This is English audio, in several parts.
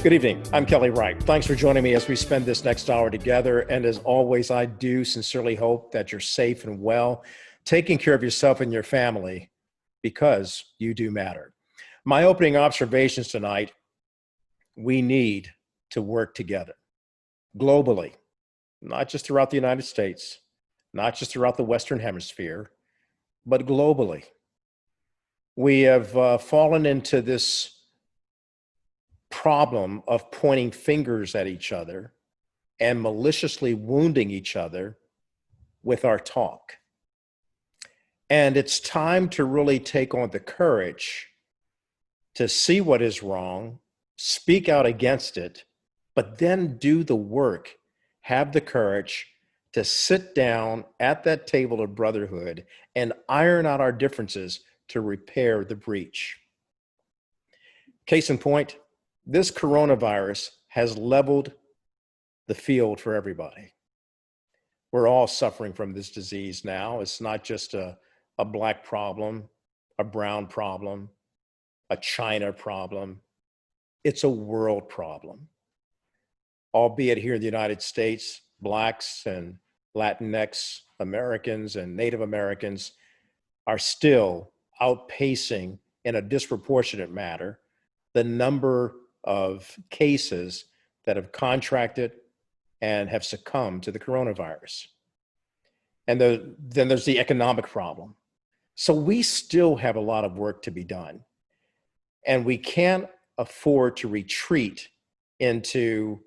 Good evening. I'm Kelly Wright. Thanks for joining me as we spend this next hour together. And as always, I do sincerely hope that you're safe and well, taking care of yourself and your family because you do matter. My opening observations tonight, we need to work together globally, not just throughout the United States, not just throughout the Western Hemisphere, but globally. We have fallen into this problem of pointing fingers at each other and maliciously wounding each other with our talk. And it's time to really take on the courage to see what is wrong, speak out against it, but then do the work, have the courage to sit down at that table of brotherhood and iron out our differences to repair the breach. Case in point, this coronavirus has leveled the field for everybody. We're all suffering from this disease now. It's not just a Black problem, a brown problem, a China problem. It's a world problem. Albeit here in the United States, Blacks and Latinx Americans and Native Americans are still outpacing in a disproportionate manner the number of cases that have contracted and have succumbed to the coronavirus. And then there's the economic problem. So we still have a lot of work to be done. And we can't afford to retreat into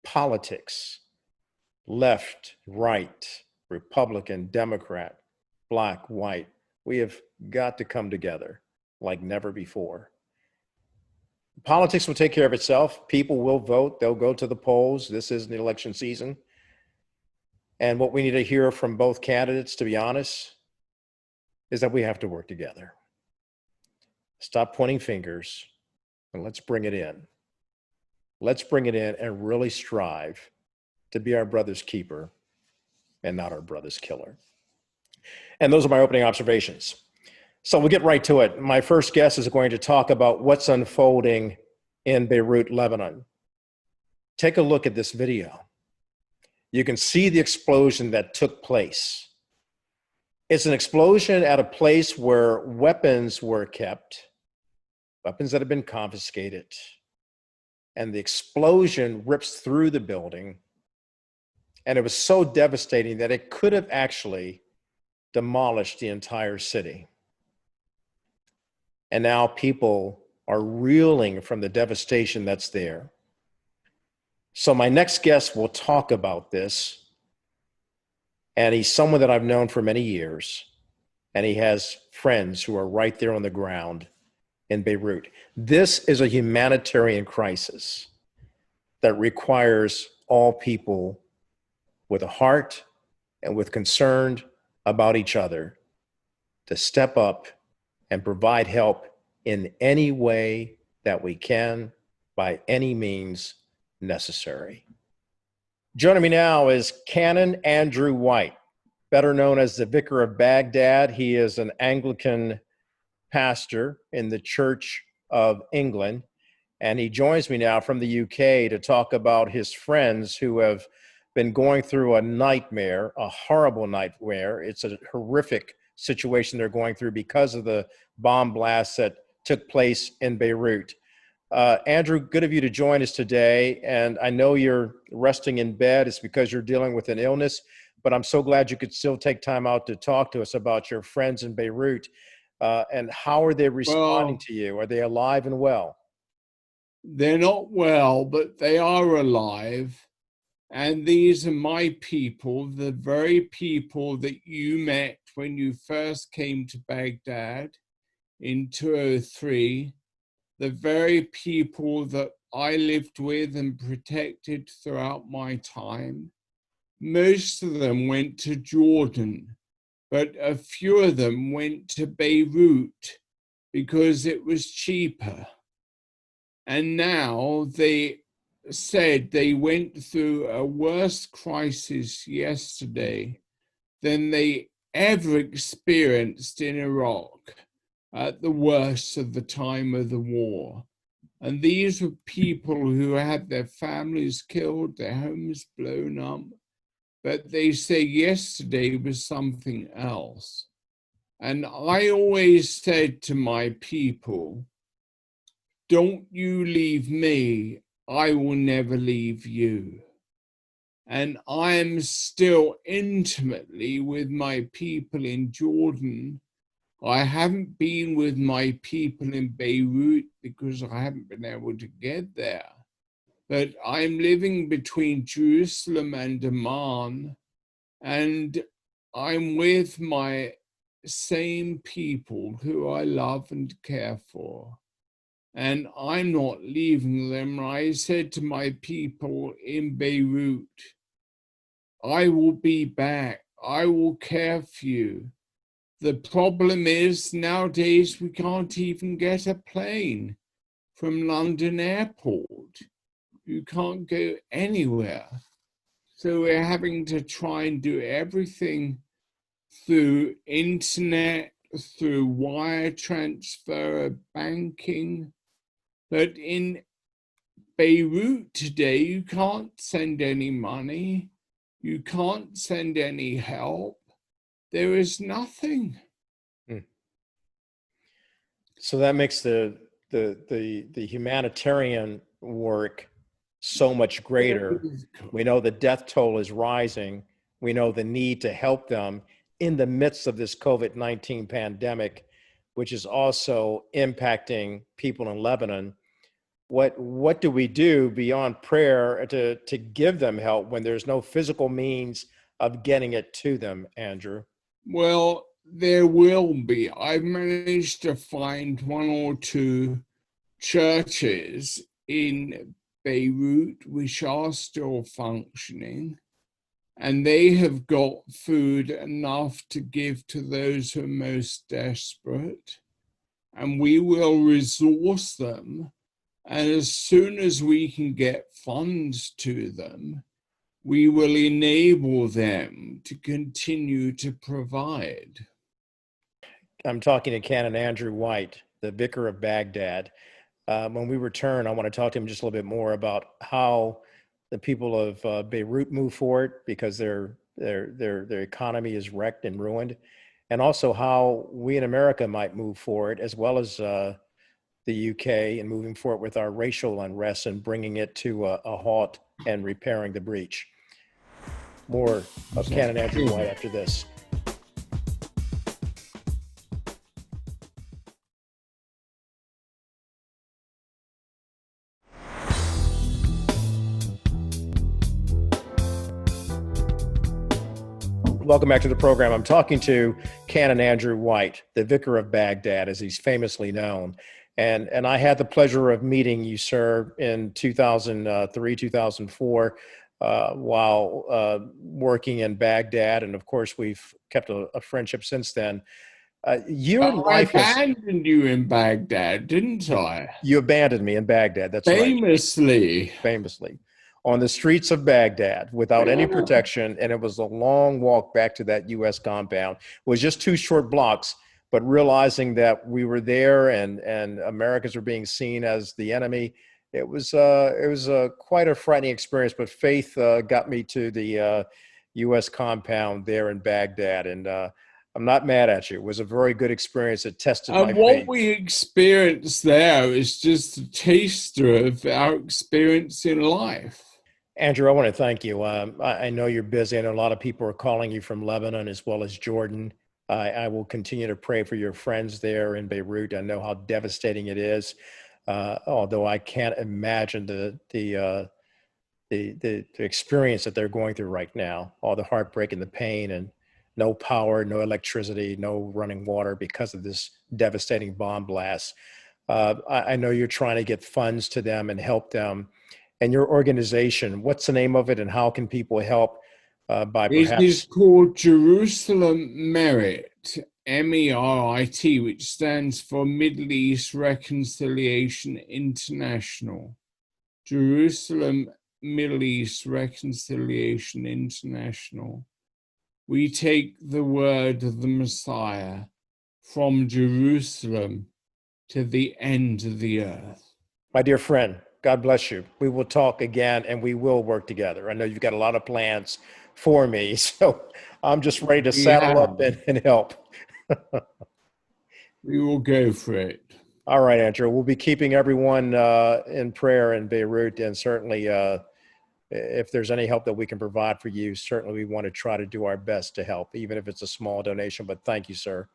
politics, left, right, Republican, Democrat, Black, white. We have got to come together like never before. Politics will take care of itself. People will vote. They'll go to the polls. This is the election season. And what we need to hear from both candidates, to be honest, is that we have to work together. Stop pointing fingers and let's bring it in. Let's bring it in and really strive to be our brother's keeper and not our brother's killer. And those are my opening observations. So we'll get right to it. My first guest is going to talk about what's unfolding in Beirut, Lebanon. Take a look at this video. You can see the explosion that took place. It's an explosion at a place where weapons were kept, weapons that have been confiscated, and the explosion rips through the building. And it was so devastating that it could have actually demolished the entire city. And now people are reeling from the devastation that's there. So my next guest will talk about this. And he's someone that I've known for many years. And he has friends who are right there on the ground in Beirut. This is a humanitarian crisis that requires all people with a heart and with concern about each other to step up and provide help in any way that we can, by any means necessary. Joining me now is Canon Andrew White, better known as the Vicar of Baghdad. He is an Anglican pastor in the Church of England, and he joins me now from the UK to talk about his friends who have been going through a nightmare, a horrible nightmare. It's a horrific situation they're going through because of the bomb blasts that took place in Beirut. Andrew, good of you to join us today. And I know you're resting in bed. It's because you're dealing with an illness, but I'm so glad you could still take time out to talk to us about your friends in Beirut. And how are they responding to you? Are they alive and well? They're not well, but they are alive. And these are my people, the very people that you met when you first came to Baghdad in 2003, the very people that I lived with and protected throughout my time. Most of them went to Jordan, but a few of them went to Beirut because it was cheaper. And now they said they went through a worse crisis yesterday than they ever experienced in Iraq at the worst of the time of the war. And these were people who had their families killed, their homes blown up. But they say yesterday was something else. And I always said to my people, don't you leave me, I will never leave you. And I am still intimately with my people in Jordan. I haven't been with my people in Beirut because I haven't been able to get there. But I'm living between Jerusalem and Amman, and I'm with my same people who I love and care for. And I'm not leaving them. I said to my people in Beirut, I will be back. I will care for you. The problem is nowadays we can't even get a plane from London Airport. You can't go anywhere. So we're having to try and do everything through internet, through wire transfer, banking. But in Beirut today, you can't send any money. You can't send any help. There is nothing. So that makes the humanitarian work so much greater. We know the death toll is rising. We know the need to help them in the midst of this COVID-19 pandemic, which is also impacting people in Lebanon. What do we do beyond prayer to give them help when there's no physical means of getting it to them, Andrew? Well, there will be. I've managed to find one or two churches in Beirut which are still functioning, and they have got food enough to give to those who are most desperate, and we will resource them. And as soon as we can get funds to them, we will enable them to continue to provide. I'm talking to Canon Andrew Wright, the vicar of Baghdad. When we return, I want to talk to him just a little bit more about how the people of Beirut move forward because their economy is wrecked and ruined, and also how we in America might move forward, as well as the UK, and moving forward with our racial unrest and bringing it to a halt and repairing the breach. More of Canon Andrew Wright after this. Welcome back to the program. I'm talking to Canon Andrew Wright, the Vicar of Baghdad, as he's famously known. And I had the pleasure of meeting you, sir, in 2003, 2004, while working in Baghdad. And of course, we've kept a friendship since then. Your I life has... abandoned you in Baghdad, didn't I? You abandoned me in Baghdad, that's right. Famously. On the streets of Baghdad without any protection. And it was a long walk back to that U.S. compound. It was just 2 short blocks, but realizing that we were there and Americans were being seen as the enemy, it was quite a frightening experience, but faith got me to the U.S. compound there in Baghdad. And I'm not mad at you. It was a very good experience. It tested my faith. What we experienced there is just a taster of our experience in life. Andrew, I want to thank you. I know you're busy. I know a lot of people are calling you from Lebanon as well as Jordan. I will continue to pray for your friends there in Beirut. I know how devastating it is, although I can't imagine the experience that they're going through right now, all the heartbreak and the pain, and no power, no electricity, no running water because of this devastating bomb blast. I know you're trying to get funds to them and help them. And your organization, what's the name of it, and how can people help by perhaps... It is called Jerusalem Merit, MERIT, which stands for Middle East Reconciliation International. Jerusalem Middle East Reconciliation International. We take the word of the Messiah from Jerusalem to the end of the earth. My dear friend, God bless you. We will talk again and we will work together. I know you've got a lot of plans for me, so I'm just ready to We saddle have. up and help. We will go for it. All right, Andrew. We'll be keeping everyone in prayer in Beirut, and certainly if there's any help that we can provide for you, certainly we want to try to do our best to help, even if it's a small donation. But thank you, sir.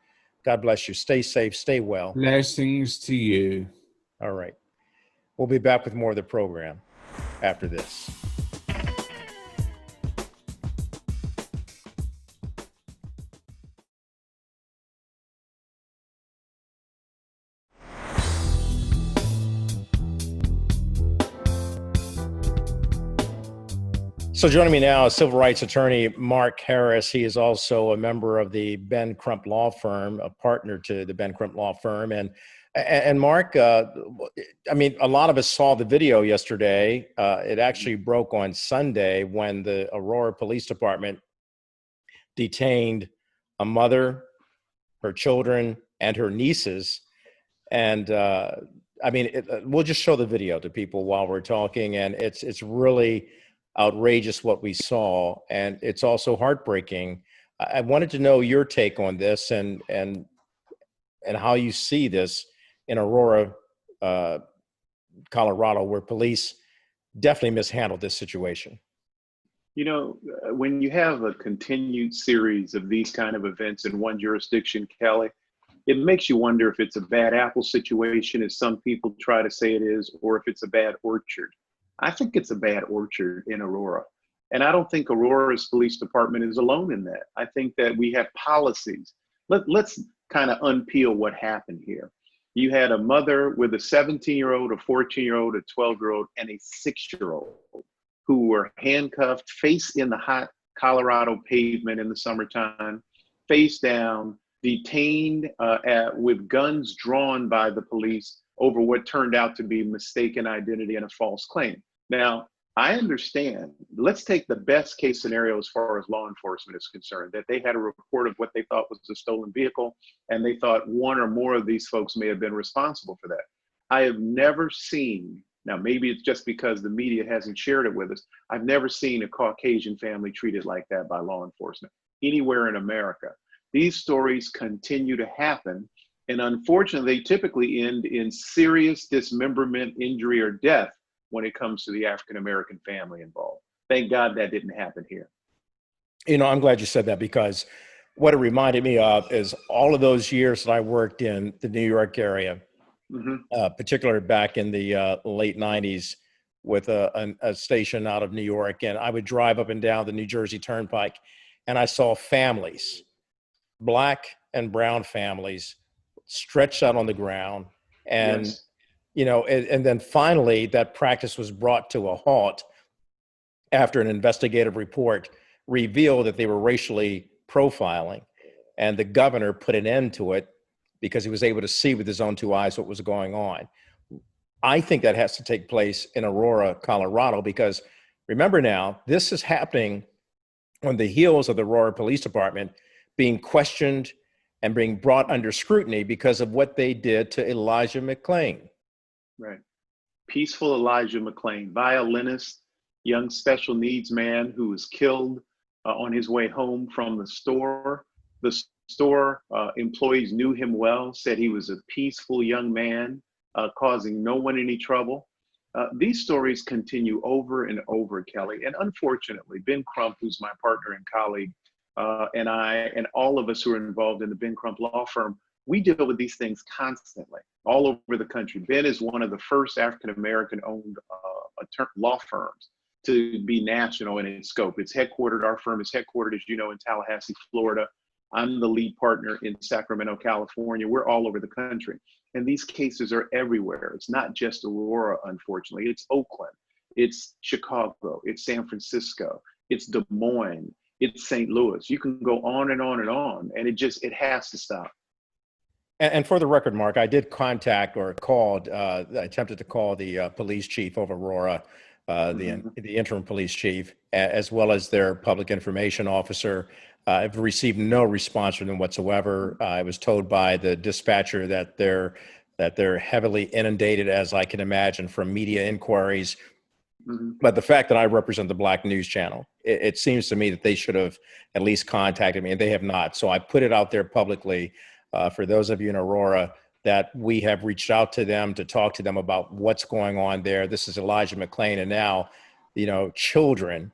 God bless you. Stay safe, stay well. Blessings to you. All right. We'll be back with more of the program after this. So joining me now is civil rights attorney Mark Harris. He is also a member of the Ben Crump Law Firm, a partner to the Ben Crump Law Firm. And Mark, I mean, a lot of us saw the video yesterday. It actually broke on Sunday when the Aurora Police Department detained a mother, her children, and her nieces. And I mean, we'll just show the video to people while we're talking, and it's really outrageous what we saw, and it's also heartbreaking. I wanted to know your take on this and how you see this in Aurora, Colorado, where police definitely mishandled this situation. You know, when you have a continued series of these kind of events in one jurisdiction, Kelly, it makes you wonder if it's a bad apple situation, as some people try to say it is, or if it's a bad orchard. I think it's a bad orchard in Aurora. And I don't think Aurora's police department is alone in that. I think that we have policies. Let's kind of unpeel what happened here. You had a mother with a 17-year-old, a 14-year-old, a 12-year-old, and a 6-year-old who were handcuffed, face in the hot Colorado pavement in the summertime, face down, detained with guns drawn by the police over what turned out to be mistaken identity and a false claim. Now, I understand. Let's take the best case scenario as far as law enforcement is concerned, that they had a report of what they thought was a stolen vehicle, and they thought one or more of these folks may have been responsible for that. I have never seen, now maybe it's just because the media hasn't shared it with us, I've never seen a Caucasian family treated like that by law enforcement anywhere in America. These stories continue to happen, and unfortunately, they typically end in serious dismemberment, injury, or death when it comes to the African-American family involved. Thank God that didn't happen here. You know, I'm glad you said that, because what it reminded me of is all of those years that I worked in the New York area, particularly back in the late 90s with a station out of New York. And I would drive up and down the New Jersey Turnpike, and I saw families, Black and brown families, stretched out on the ground. And Yes. you know, and then finally that practice was brought to a halt after an investigative report revealed that they were racially profiling, and the governor put an end to it because he was able to see with his own two eyes what was going on. I think that has to take place in Aurora, Colorado, because remember now, this is happening on the heels of the Aurora Police Department being questioned and being brought under scrutiny because of what they did to Elijah McClain. Right. Peaceful Elijah McClain, violinist, young special needs man who was killed on his way home from the store. The store employees knew him well, said he was a peaceful young man, causing no one any trouble. These stories continue over and over, Kelly. And unfortunately, Ben Crump, who's my partner and colleague, and I, and all of us who are involved in the Ben Crump Law Firm, we deal with these things constantly all over the country. Ben is one of the first African-American owned law firms to be national in its scope. Our firm is headquartered, as you know, in Tallahassee, Florida. I'm the lead partner in Sacramento, California. We're all over the country. And these cases are everywhere. It's not just Aurora, unfortunately. It's Oakland, it's Chicago, it's San Francisco, it's Des Moines, it's St. Louis. You can go on and on and on, and it has to stop. And for the record, Mark, I did contact or called, I attempted to call the police chief of Aurora, the interim police chief, as well as their public information officer. I've received no response from them whatsoever. I was told by the dispatcher that their that they're heavily inundated, as I can imagine, from media inquiries. Mm-hmm. But the fact that I represent the Black News Channel, it seems to me that they should have at least contacted me, and they have not. So I put it out there publicly for those of you in Aurora that we have reached out to them to talk to them about what's going on there. This is Elijah McClain, and now, children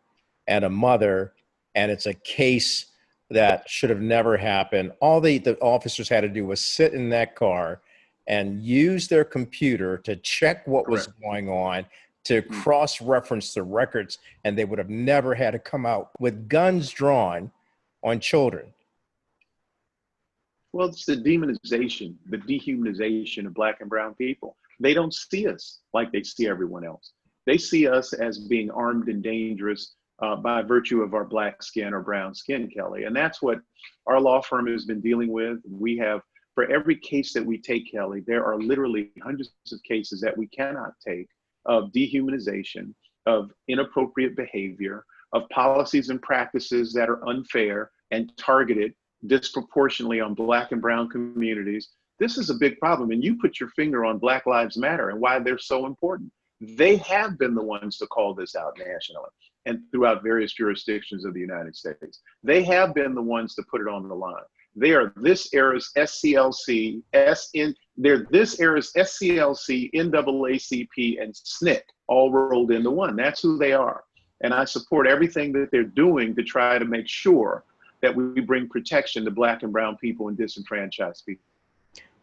and a mother, and it's a case that should have never happened. All the officers had to do was sit in that car and use their computer to check what was Correct. going on, to cross-reference the records, and they would have never had to come out with guns drawn on children. Well, it's the demonization, the dehumanization of Black and brown people. They don't see us like they see everyone else. They see us as being armed and dangerous by virtue of our Black skin or brown skin, Kelly. And that's what our law firm has been dealing with. We have, for every case that we take, Kelly, there are literally hundreds of cases that we cannot take of dehumanization, of inappropriate behavior, of policies and practices that are unfair and targeted disproportionately on Black and brown communities. This is a big problem. And you put your finger on Black Lives Matter and why they're so important. They have been the ones to call this out nationally and throughout various jurisdictions of the United States. They have been the ones to put it on the line. They are this era's SCLC, they're this era's SCLC, NAACP, and SNCC all rolled into one. That's who they are. And I support everything that they're doing to try to make sure that we bring protection to Black and brown people and disenfranchised people.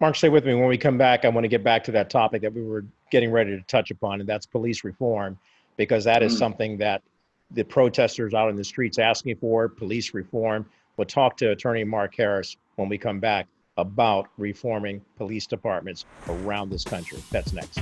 Mark, stay with me. When we come back, I want to get back to that topic that we were getting ready to touch upon, and that's police reform, because that is something that the protesters out in the streets asking for, police reform. We'll talk to Attorney Mark Harris when we come back about reforming police departments around this country. That's next.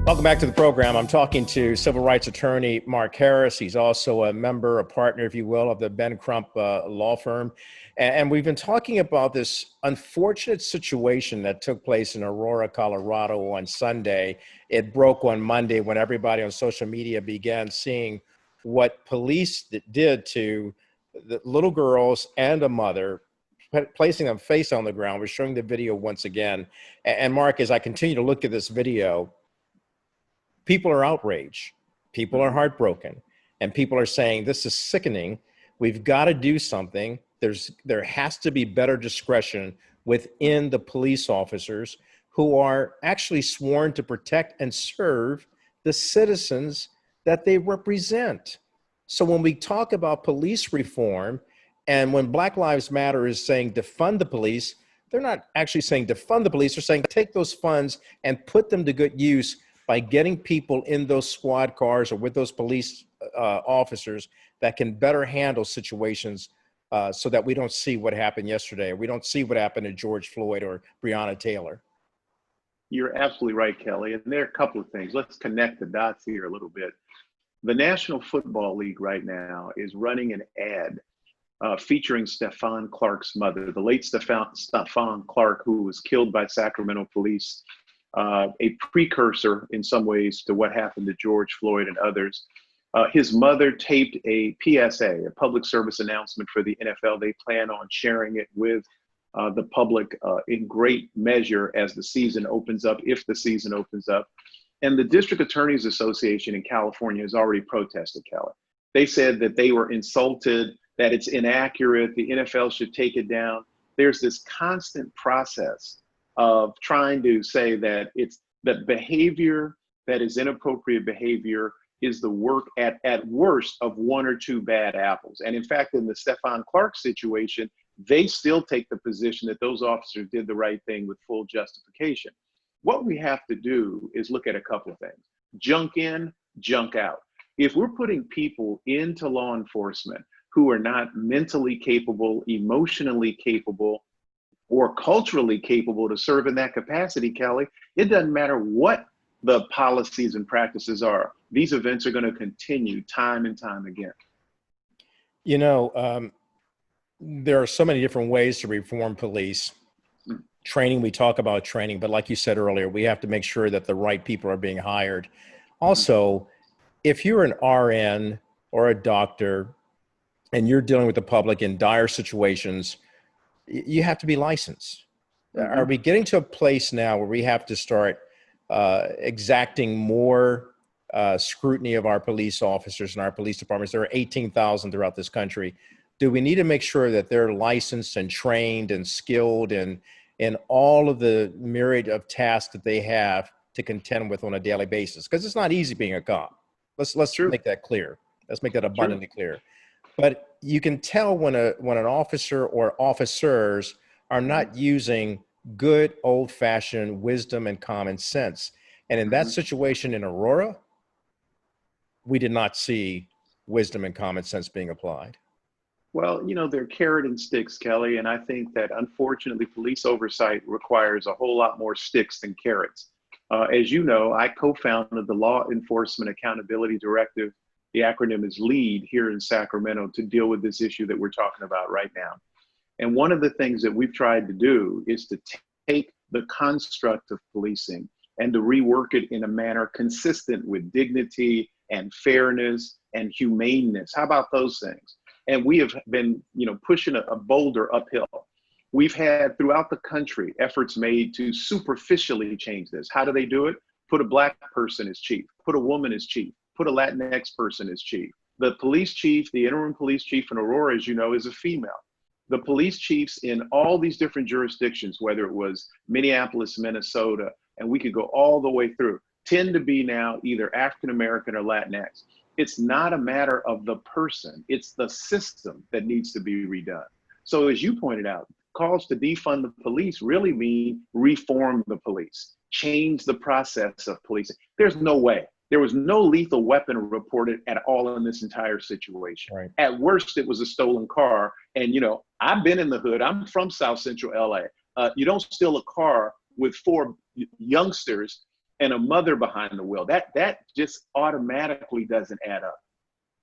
Welcome back to the program. I'm talking to civil rights attorney Mark Harris. He's also a member, a partner, if you will, of the Ben Crump law firm. And we've been talking about this unfortunate situation that took place in Aurora, Colorado on Sunday. It broke on Monday when everybody on social media began seeing what police did to the little girls and a mother, placing them face on the ground. We're showing the video once again. And Mark, as I continue to look at this video, people are outraged, people are heartbroken, and people are saying, this is sickening. We've got to do something. There has to be better discretion within the police officers who are actually sworn to protect and serve the citizens that they represent. So when we talk about police reform, and when Black Lives Matter is saying defund the police, they're not actually saying defund the police. They're saying take those funds and put them to good use by getting people in those squad cars or with those police officers that can better handle situations so that we don't see what happened yesterday, or we don't see what happened to George Floyd or Breonna Taylor. You're absolutely right, Kelly. And there are a couple of things. Let's connect the dots here a little bit. The National Football League right now is running an ad featuring Stephon Clark's mother, the late Stephon Clark, who was killed by Sacramento police, a precursor in some ways to what happened to George Floyd and others. His mother taped a PSA, a public service announcement for the NFL. They plan on sharing it with the public in great measure as the season opens up, if the season opens up. And the District Attorneys Association in California has already protested, Kelly. They said that they were insulted, that it's inaccurate, the NFL should take it down. There's this constant process of trying to say that it's that behavior that is inappropriate behavior is the work at worst of one or two bad apples. And in fact, in the Stephon Clark situation, they still take the position that those officers did the right thing with full justification. What we have to do is look at a couple of things. Junk in, junk out. If we're putting people into law enforcement who are not mentally capable, emotionally capable, or culturally capable to serve in that capacity, Kelly, it doesn't matter what the policies and practices are. These events are going to continue time and time again. You know, there are so many different ways to reform police. Training, we talk about training, but like you said earlier, we have to make sure that the right people are being hired. Also, if you're an RN or a doctor and you're dealing with the public in dire situations, you have to be licensed. Are we getting to a place now where we have to start exacting more scrutiny of our police officers and our police departments? There are 18,000 throughout this country. Do we need to make sure that they're licensed and trained and skilled in all of the myriad of tasks that they have to contend with on a daily basis? Because it's not easy being a cop. Let's make that clear. Let's make that abundantly clear. But you can tell when an officer or officers are not using good old-fashioned wisdom and common sense. And in that situation in Aurora, we did not see wisdom and common sense being applied. Well, you know, they're carrot and sticks, Kelly, and I think that unfortunately police oversight requires a whole lot more sticks than carrots. As you know, I co-founded the Law Enforcement Accountability Directive. The acronym is LEAD here in Sacramento to deal with this issue that we're talking about right now. And one of the things that we've tried to do is to take the construct of policing and to rework it in a manner consistent with dignity and fairness and humaneness. How about those things? And we have been, you know, pushing a boulder uphill. We've had throughout the country efforts made to superficially change this. How do they do it? Put a Black person as chief, put a woman as chief, put a Latinx person as chief. The police chief, the interim police chief in Aurora, as you know, is a female. The police chiefs in all these different jurisdictions, whether it was Minneapolis, Minnesota, and we could go all the way through, tend to be now either African-American or Latinx. It's not a matter of the person, it's the system that needs to be redone. So as you pointed out, calls to defund the police really mean reform the police, change the process of policing. There's no way. There was no lethal weapon reported at all in this entire situation. Right. At worst, it was a stolen car. And, you know, I've been in the hood. I'm from South Central LA. You don't steal a car with 4 youngsters and a mother behind the wheel. That just automatically doesn't add up.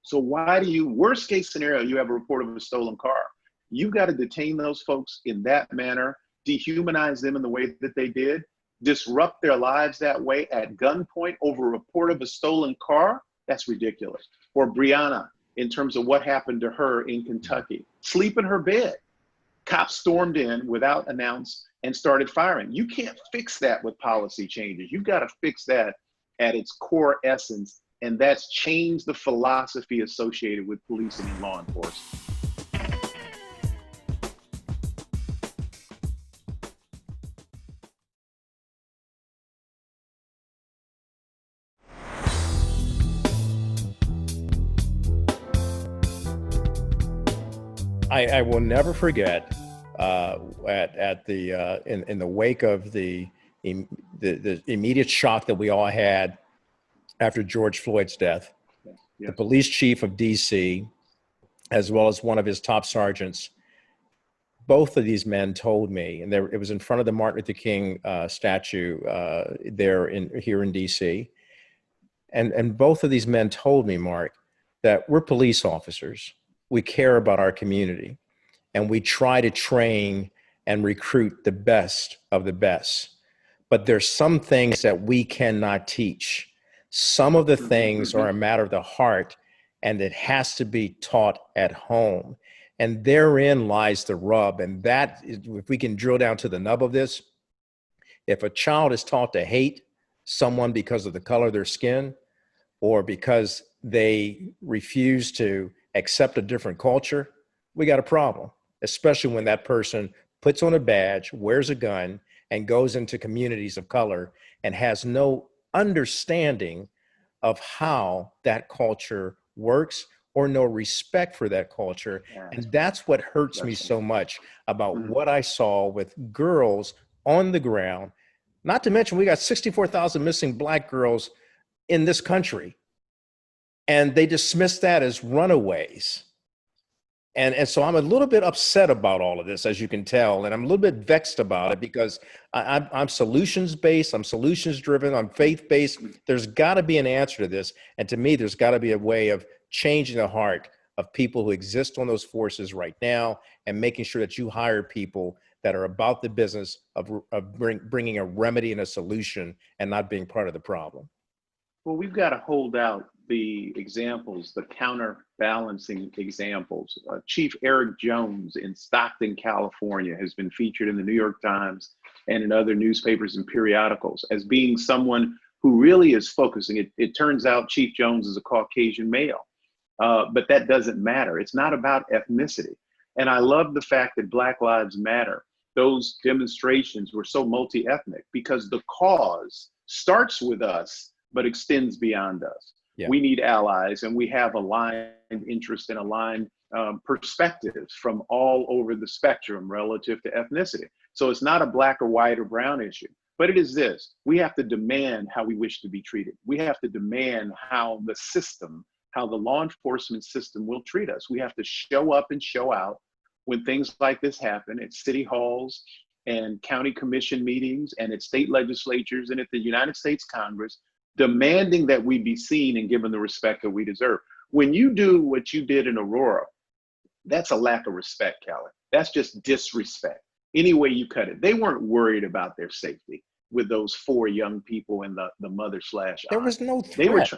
So why do you, worst case scenario, you have a report of a stolen car. You've got to detain those folks in that manner, dehumanize them in the way that they did, disrupt their lives that way at gunpoint over a report of a stolen car. That's ridiculous. Or Brianna, in terms of what happened to her in Kentucky, sleep in her bed. Cops stormed in without announce and started firing. You can't fix that with policy changes. You've got to fix that at its core essence, and that's change the philosophy associated with policing and law enforcement. I will never forget at the in the wake of the immediate shock that we all had after George Floyd's death. Yes. The police chief of DC, as well as one of his top sergeants, both of these men told me, and it was in front of the Martin Luther King statue here in DC, and both of these men told me, Mark, that we're police officers. We care about our community, and we try to train and recruit the best of the best. But there's some things that we cannot teach. Some of the things are a matter of the heart, and it has to be taught at home. And therein lies the rub. And that, if we can drill down to the nub of this, if a child is taught to hate someone because of the color of their skin, or because they refuse to accept a different culture, we got a problem, especially when that person puts on a badge, wears a gun, and goes into communities of color and has no understanding of how that culture works or no respect for that culture. And that's what hurts me so much about what I saw with girls on the ground. Not to mention, we got 64,000 missing Black girls in this country. And they dismiss that as runaways. And so I'm a little bit upset about all of this, as you can tell, and I'm a little bit vexed about it because I'm solutions-based, I'm solutions-driven, I'm faith-based. There's got to be an answer to this. And to me, there's got to be a way of changing the heart of people who exist on those forces right now and making sure that you hire people that are about the business of bringing a remedy and a solution and not being part of the problem. Well, we've got to hold out the examples, the counterbalancing examples. Chief Eric Jones in Stockton, California, has been featured in the New York Times and in other newspapers and periodicals as being someone who really is focusing. It turns out Chief Jones is a Caucasian male, but that doesn't matter. It's not about ethnicity. And I love the fact that Black Lives Matter, those demonstrations were so multi-ethnic because the cause starts with us but extends beyond us. Yeah. We need allies, and we have aligned interest and aligned perspectives from all over the spectrum relative to ethnicity. So it's not a black or white or brown issue, but it is this. We have to demand how we wish to be treated. We have to demand how the system, how the law enforcement system will treat us. We have to show up and show out when things like this happen at city halls and county commission meetings and at state legislatures and at the United States Congress, demanding that we be seen and given the respect that we deserve. When you do what you did in Aurora, that's a lack of respect, Kelly. That's just disrespect. Any way you cut it. They weren't worried about their safety with those 4 young people and the mother/aunt. There was no threat.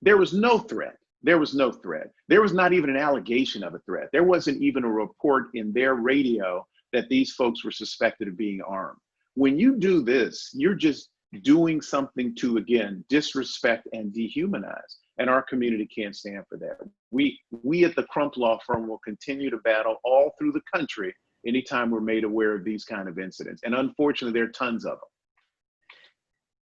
There was no threat. There was no threat. There was not even an allegation of a threat. There wasn't even a report in their radio that these folks were suspected of being armed. When you do this, you're just doing something to, again, disrespect and dehumanize. And our community can't stand for that. We at the Crump Law Firm will continue to battle all through the country anytime we're made aware of these kind of incidents. And unfortunately, there are tons of them.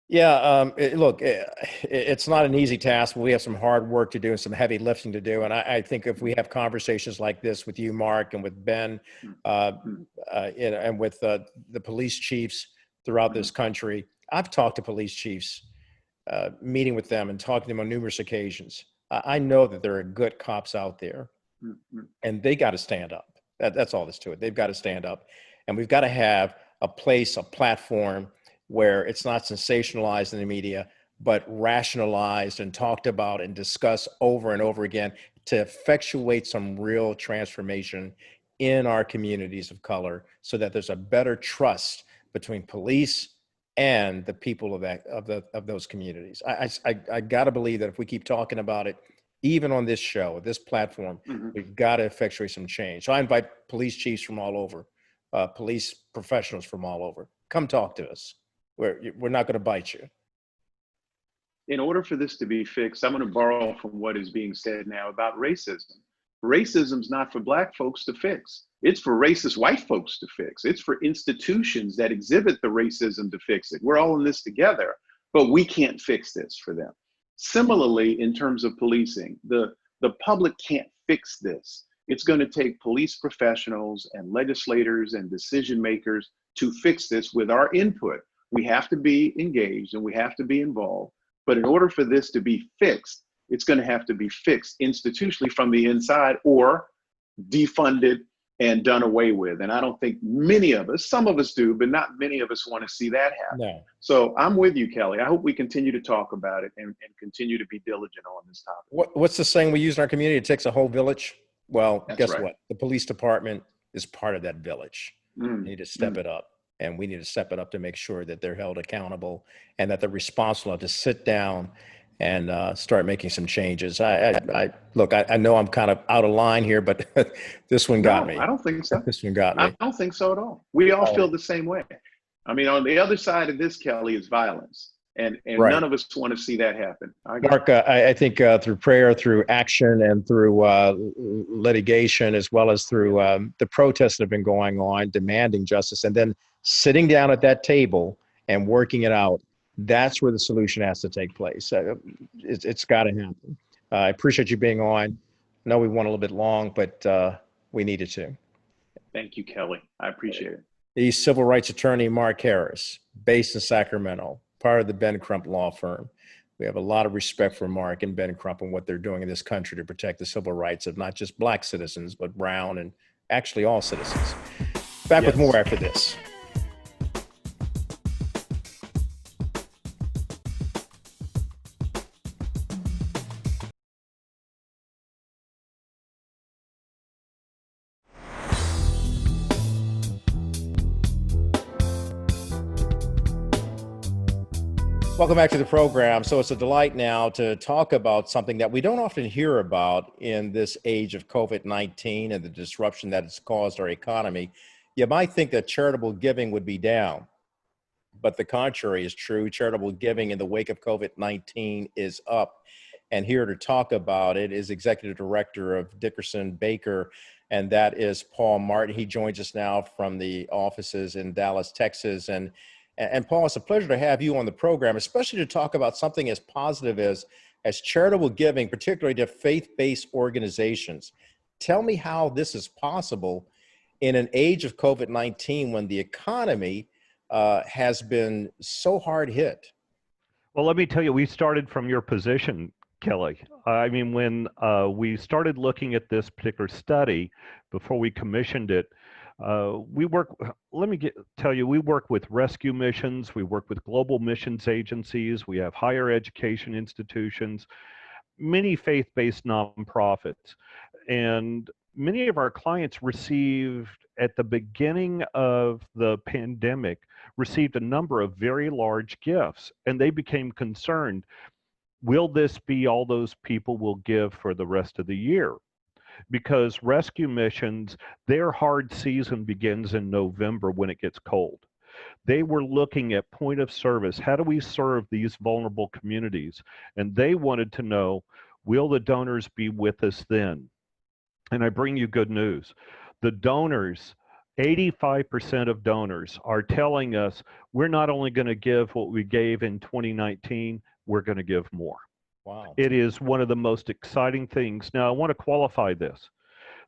Yeah, look, it's not an easy task, but we have some hard work to do and some heavy lifting to do. And I think if we have conversations like this with you, Mark, and with Ben, and with the police chiefs throughout this country, I've talked to police chiefs, meeting with them and talking to them on numerous occasions. I know that there are good cops out there, and they got to stand up. That's all there's to it. They've got to stand up, and we've got to have a place, a platform where it's not sensationalized in the media, but rationalized and talked about and discussed over and over again to effectuate some real transformation in our communities of color so that there's a better trust between police and the people of those communities. I got to believe that if we keep talking about it, even on this show, this platform, we've got to effectuate some change. So I invite police chiefs from all over, police professionals from all over, come talk to us. We're not going to bite you. In order for this to be fixed, I'm going to borrow from what is being said now about racism. Racism's not for Black folks to fix. It's for racist white folks to fix. It's for institutions that exhibit the racism to fix it. We're all in this together, but we can't fix this for them. Similarly, in terms of policing, the public can't fix this. It's going to take police professionals and legislators and decision makers to fix this with our input. We have to be engaged and we have to be involved. But in order for this to be fixed, it's going to have to be fixed institutionally from the inside or defunded and done away with. And I don't think many of us, some of us do, but not many of us want to see that happen. No. So I'm with you, Kelly. I hope we continue to talk about it and continue to be diligent on this topic. What's the saying we use in our community? It takes a whole village. Well, That's guess right. what? The police department is part of that village. We need to step it up. And we need to step it up to make sure that they're held accountable and that they're responsible to sit down and start making some changes. Look, I know I'm kind of out of line here, but this one got me. I don't think so. This one got me. I don't think so at all. We all feel the same way. I mean, on the other side of this, Kelly, is violence. And right. None of us want to see that happen. Mark, I think through prayer, through action, and through litigation, as well as through the protests that have been going on, demanding justice, and then sitting down at that table and working it out, that's where the solution has to take place. It's got to happen. I appreciate you being on. I know we went a little bit long, but we needed to. Thank you, Kelly. I appreciate it. The civil rights attorney, Mark Harris, based in Sacramento, part of the Ben Crump Law Firm. We have a lot of respect for Mark and Ben Crump and what they're doing in this country to protect the civil rights of not just Black citizens, but brown and actually all citizens. Back with more after this. Welcome back to the program. So it's a delight now to talk about something that we don't often hear about in this age of COVID-19 and the disruption that it's caused our economy. You might think that charitable giving would be down, but the contrary is true. Charitable giving in the wake of COVID-19 is up. And here to talk about it is Executive Director of Dickerson Baker, and that is Paul Martin. He joins us now from the offices in Dallas, Texas. And Paul, it's a pleasure to have you on the program, especially to talk about something as positive as charitable giving, particularly to faith-based organizations. Tell me how this is possible in an age of COVID-19 when the economy has been so hard hit. Well, let me tell you, we started from your position, Kelly. I mean, when we started looking at this particular study before we commissioned it, we work, tell you, we work with rescue missions, we work with global missions agencies, we have higher education institutions, many faith-based nonprofits. And many of our clients received, at the beginning of the pandemic, received a number of very large gifts, and they became concerned, will this be all those people will give for the rest of the year? Because rescue missions, their hard season begins in November when it gets cold. They were looking at point of service. How do we serve these vulnerable communities? And they wanted to know, will the donors be with us then? And I bring you good news. The donors, 85% of donors are telling us we're not only going to give what we gave in 2019, we're going to give more. Wow. It is one of the most exciting things. Now, I want to qualify this.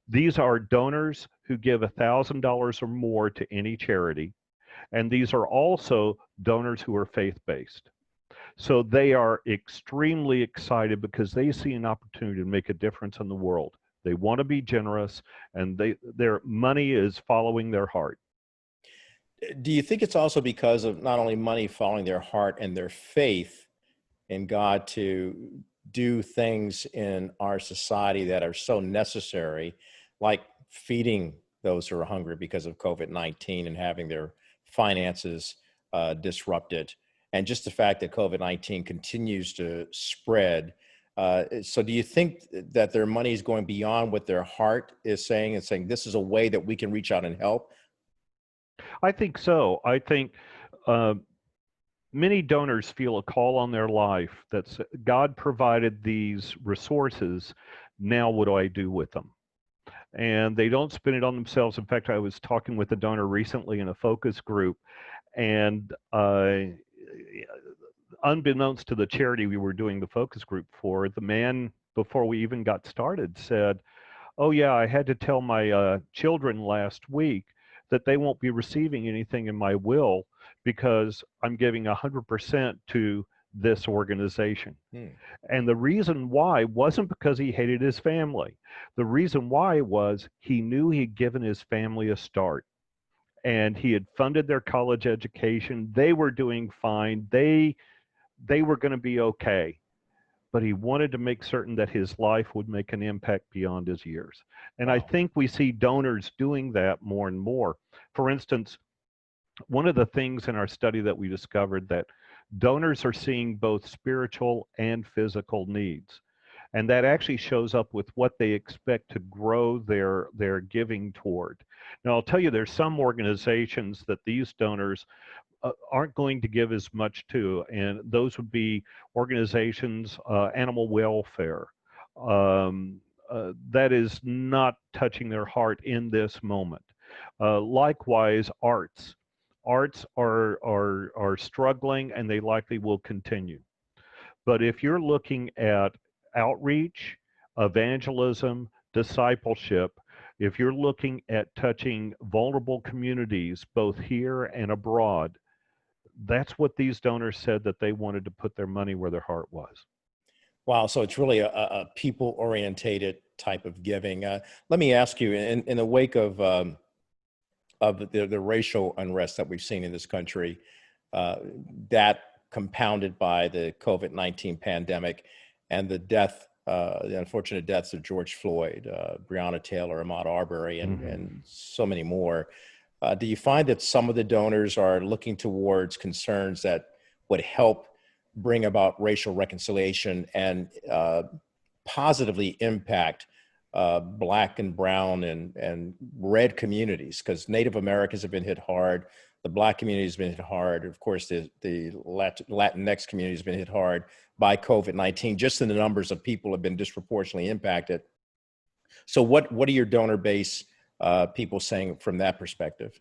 These are donors who give $1,000 or more to any charity, and these are also donors who are faith-based. So they are extremely excited because they see an opportunity to make a difference in the world. They want to be generous, and their money is following their heart. Do you think it's also because of not only money following their heart and their faith in God to do things in our society that are so necessary, like feeding those who are hungry because of COVID-19 and having their finances disrupted, and just the fact that COVID-19 continues to spread? So do you think that their money is going beyond what their heart is saying and saying, this is a way that we can reach out and help? I think so. I think many donors feel a call on their life that God provided these resources. Now, what do I do with them? And they don't spend it on themselves. In fact, I was talking with a donor recently in a focus group, and unbeknownst to the charity we were doing the focus group for, the man, before we even got started, said, oh yeah, I had to tell my children last week that they won't be receiving anything in my will because I'm giving 100% to this organization. And the reason why wasn't because he hated his family. The reason why was he knew he'd given his family a start, and he had funded their college education. They were doing fine. They were going to be okay. But he wanted to make certain that his life would make an impact beyond his years. And I think we see donors doing that more and more. For instance, one of the things in our study that we discovered that donors are seeing both spiritual and physical needs. And that actually shows up with what they expect to grow their giving toward. Now, I'll tell you, there's some organizations that these donors aren't going to give as much to, and those would be organizations, animal welfare. That is not touching their heart in this moment. Likewise, arts. Arts are struggling, and they likely will continue. But if you're looking at outreach, evangelism, discipleship, if you're looking at touching vulnerable communities, both here and abroad, that's what these donors said that they wanted to put their money where their heart was. Wow, so it's really a people-orientated type of giving. Let me ask you, in the wake of the racial unrest that we've seen in this country, that compounded by the COVID-19 pandemic and the unfortunate deaths of George Floyd, Breonna Taylor, Ahmaud Arbery, and so many more. Do you find that some of the donors are looking towards concerns that would help bring about racial reconciliation and positively impact Black and brown and red communities, because Native Americans have been hit hard. The Black community has been hit hard. Of course, the Latinx community has been hit hard by COVID-19. Just in the numbers of people have been disproportionately impacted. So what are your donor base people saying from that perspective?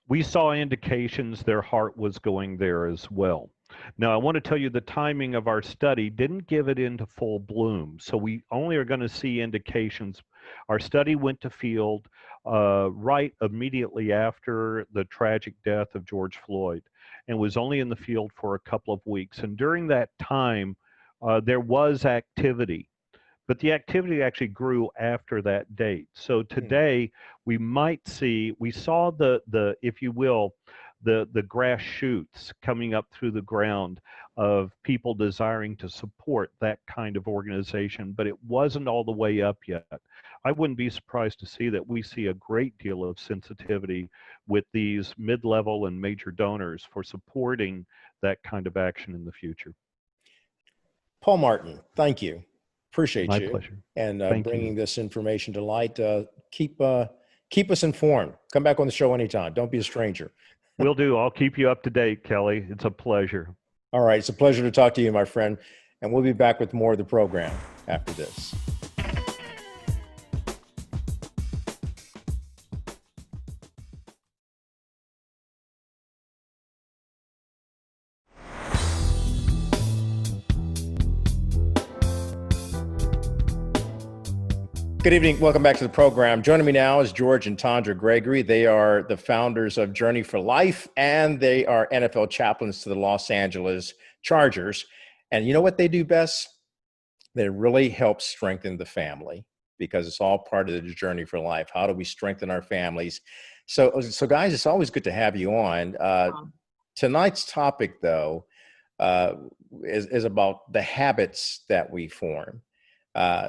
We saw indications their heart was going there as well. Now, I want to tell you the timing of our study didn't give it into full bloom. So we only are going to see indications. Our study went to field right immediately after the tragic death of George Floyd, and was only in the field for a couple of weeks. And during that time, there was activity. But the activity actually grew after that date. So today we saw the if you will, the grass shoots coming up through the ground of people desiring to support that kind of organization, but it wasn't all the way up yet. I wouldn't be surprised to see that we see a great deal of sensitivity with these mid-level and major donors for supporting that kind of action in the future. Paul Martin, thank you. Appreciate My you. pleasure. And Thank bringing you. this information to light. Keep us informed. Come back on the show anytime. Don't be a stranger. Will do. I'll keep you up to date, Kelly. It's a pleasure. All right. It's a pleasure to talk to you, my friend. And we'll be back with more of the program after this. Good evening. Welcome back to the program. Joining me now is George and Tondra Gregory. They are the founders of Journey for Life, and they are NFL chaplains to the Los Angeles Chargers. And you know what they do best? They really help strengthen the family, because it's all part of the Journey for Life. How do we strengthen our families? So guys, it's always good to have you on. Tonight's topic, though, is about the habits that we form.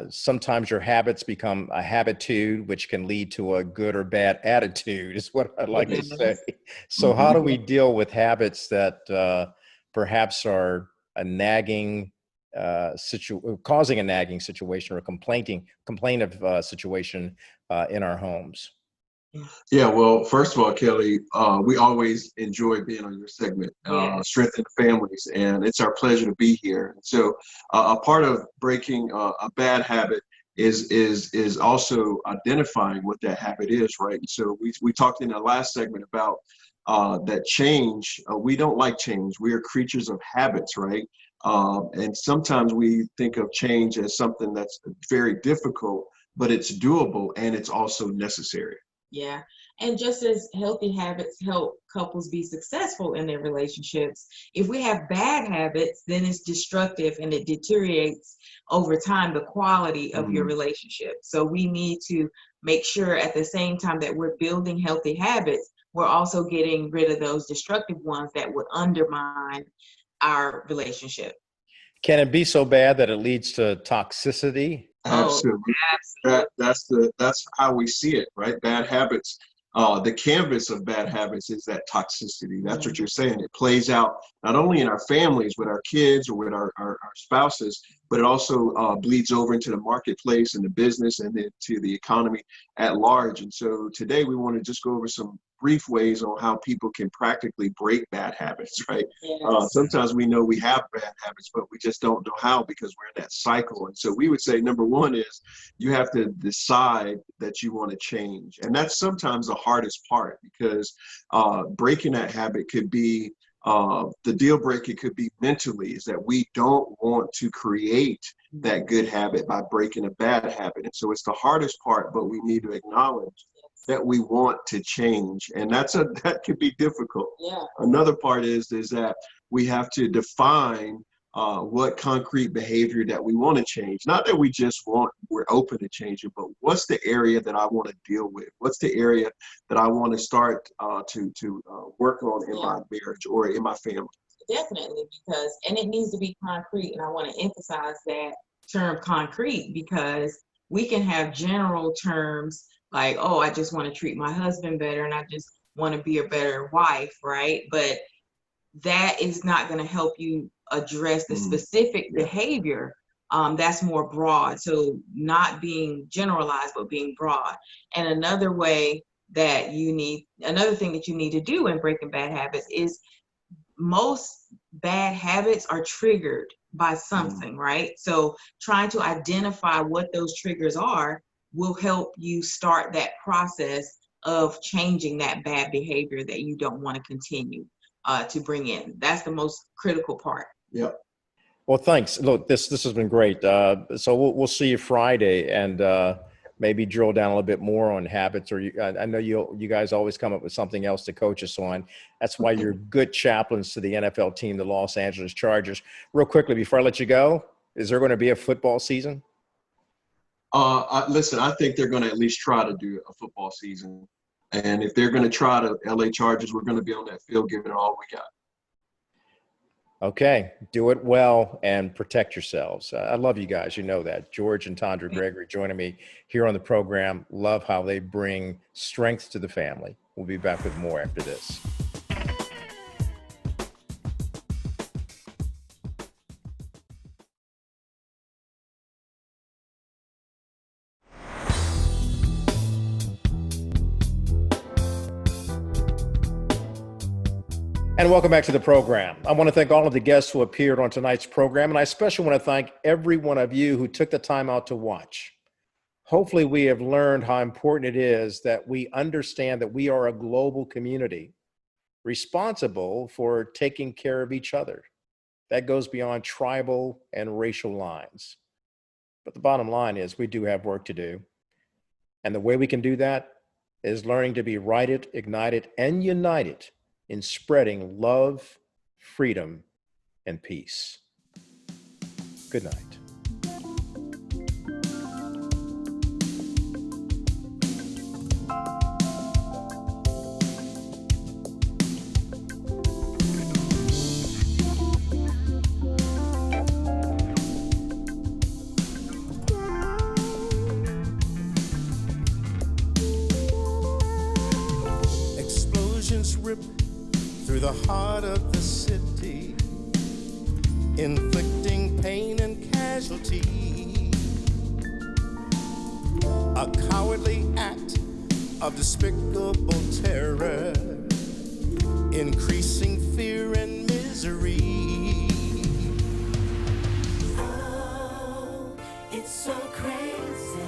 Sometimes your habits become a habitude, which can lead to a good or bad attitude, is what I'd like to say. So how do we deal with habits that perhaps are a nagging causing a nagging situation or a complaint situation in our homes? Yeah, well, first of all, Kelly, we always enjoy being on your segment, Strengthen Families, and it's our pleasure to be here. So a part of breaking a bad habit is also identifying what that habit is, right? And so we talked in the last segment about that change. We don't like change. We are creatures of habits, right? And sometimes we think of change as something that's very difficult, but it's doable and it's also necessary. Yeah. And just as healthy habits help couples be successful in their relationships, if we have bad habits, then it's destructive and it deteriorates over time the quality of your relationship. So we need to make sure at the same time that we're building healthy habits, we're also getting rid of those destructive ones that would undermine our relationship. Can it be so bad that it leads to toxicity? Absolutely. That's how we see it, right? Bad habits. The canvas of bad habits is that toxicity. That's what you're saying. It plays out not only in our families with our kids or with our spouses, but it also bleeds over into the marketplace and the business and to the economy at large. And so today we want to just go over some brief ways on how people can practically break bad habits, right? Yes. Sometimes we know we have bad habits, but we just don't know how because we're in that cycle. And so we would say, number one is you have to decide that you want to change. And that's sometimes the hardest part because breaking that habit could be the deal breaker could be mentally is that we don't want to create that good habit by breaking a bad habit. And so it's the hardest part, but we need to acknowledge that we want to change. And that could be difficult. Yeah. Another part is that we have to define what concrete behavior that we want to change. Not that we're open to changing, but what's the area that I want to deal with? What's the area that I want to start to work on in my marriage or in my family? Definitely, and it needs to be concrete. And I want to emphasize that term concrete because we can have general terms like, oh, I just want to treat my husband better and I just want to be a better wife, right? But that is not going to help you address the Mhm. specific Yeah. behavior, that's more broad. So not being generalized, but being broad. And another thing that you need to do in breaking bad habits is most bad habits are triggered by something, right? So trying to identify what those triggers are will help you start that process of changing that bad behavior that you don't want to continue to bring in. That's the most critical part. Yeah. Well, thanks. Look, this has been great. So we'll see you Friday, and maybe drill down a little bit more on habits. Or I know you guys always come up with something else to coach us on. That's why you're good chaplains to the NFL team, the Los Angeles Chargers. Real quickly before I let you go, is there going to be a football season? Listen, I think they're going to at least try to do a football season, and if they're going to try to LA Chargers, we're going to be on that field giving it all we got. Okay, do it well and protect yourselves. I love you guys. You know that. George and Tondra Gregory joining me here on the program. Love how they bring strength to the family. We'll be back with more after this. And welcome back to the program. I want to thank all of the guests who appeared on tonight's program, and I especially want to thank every one of you who took the time out to watch. Hopefully, we have learned how important it is that we understand that we are a global community responsible for taking care of each other. That goes beyond tribal and racial lines. But the bottom line is we do have work to do. And the way we can do that is learning to be righted, ignited, and united in spreading love, freedom, and peace. Good night. Explosions rip through the heart of the city, inflicting pain and casualty. A cowardly act of despicable terror, increasing fear and misery. Oh, it's so crazy.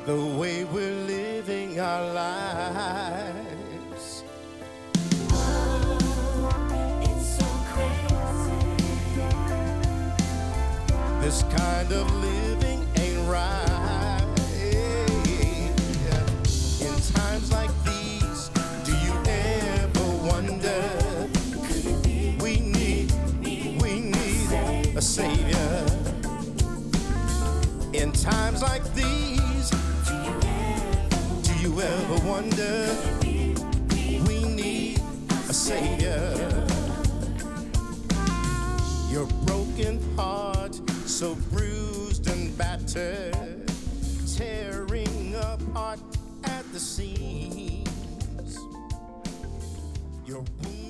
The way we're living our lives. This kind of living ain't right. In times like these, do you ever wonder? We need a savior. In times like these, do you ever wonder? We need a savior. Your broken heart, so bruised and battered, tearing apart at the seams. Your wound